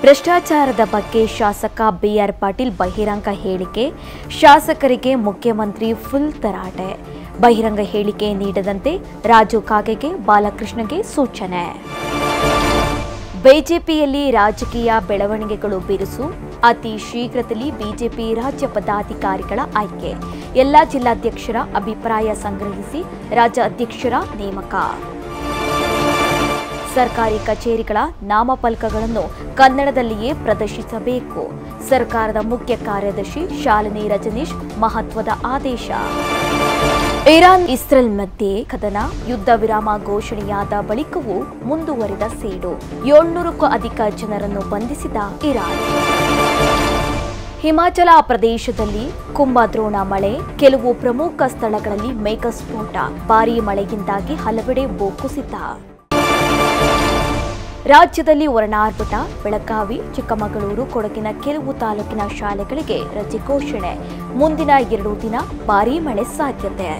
ಭ್ರಷ್ಟಾಚಾರದ ಬಗ್ಗೆ ಶಾಸಕ ಬಿಆರ್ ಪಾಟೀಲ್ ಬಹಿರಂಗ ಹೇಳಿಕೆ. ಶಾಸಕರಿಗೆ ಮುಖ್ಯಮಂತ್ರಿ ಫುಲ್ ತರಾಟೆ. ಬಹಿರಂಗ ಹೇಳಿಕೆ ನೀಡದಂತೆ ರಾಜು ಕಾಗೆಗೆ ಬಾಲಕೃಷ್ಣಗೆ ಸೂಚನೆ. ಬಿಜೆಪಿಯಲ್ಲಿ ರಾಜಕೀಯ ಬೆಳವಣಿಗೆಗಳು ಬಿರುಸು. ಅತಿ ಶೀಘ್ರದಲ್ಲಿ ಬಿಜೆಪಿ ರಾಜ್ಯ ಪದಾಧಿಕಾರಿಗಳ ಆಯ್ಕೆ. ಎಲ್ಲ ಜಿಲ್ಲಾಧ್ಯಕ್ಷರ ಅಭಿಪ್ರಾಯ ಸಂಗ್ರಹಿಸಿ ರಾಜ್ಯ ಅಧ್ಯಕ್ಷರ ನೇಮಕ. ಸರ್ಕಾರಿ ಕಚೇರಿಗಳ ನಾಮಫಲಕಗಳನ್ನು ಕನ್ನಡದಲ್ಲಿಯೇ ಪ್ರದರ್ಶಿಸಬೇಕು. ಸರ್ಕಾರದ ಮುಖ್ಯ ಕಾರ್ಯದರ್ಶಿ ಶಾಲಿನಿ ರಜನೀಶ್ ಮಹತ್ವದ ಆದೇಶ. ಇರಾನ್ ಇಸ್ರೇಲ್ ಮಧ್ಯೆ ಕದನ. ಯುದ್ಧ ವಿರಾಮ ಘೋಷಣೆಯಾದ ಬಳಿಕವೂ ಮುಂದುವರಿದ ಸೇಡು. 700ಕ್ಕೂ ಅಧಿಕ ಜನರನ್ನು ಬಂಧಿಸಿದ ಇರಾನ್. ಹಿಮಾಚಲ ಪ್ರದೇಶದಲ್ಲಿ ಕುಂಭದ್ರೋಣ ಮಳೆ. ಕೆಲವು ಪ್ರಮುಖ ಸ್ಥಳಗಳಲ್ಲಿ ಮೇಘಸ್ಫೋಟ. ಭಾರೀ ಮಳೆಯಿಂದಾಗಿ ಹಲವೆಡೆ ಭೂಕುಸಿತ. ರಾಜ್ಯದಲ್ಲಿ ವರ್ಣಾರ್ಭಟ. ಬೆಳಗಾವಿ, ಚಿಕ್ಕಮಗಳೂರು, ಕೊಡಗಿನ ಕೆಲವು ತಾಲೂಕಿನ ಶಾಲೆಗಳಿಗೆ ರಜೆ ಘೋಷಣೆ. ಮುಂದಿನ 2 ದಿನ ಭಾರೀ ಮಳೆ ಸಾಧ್ಯತೆ.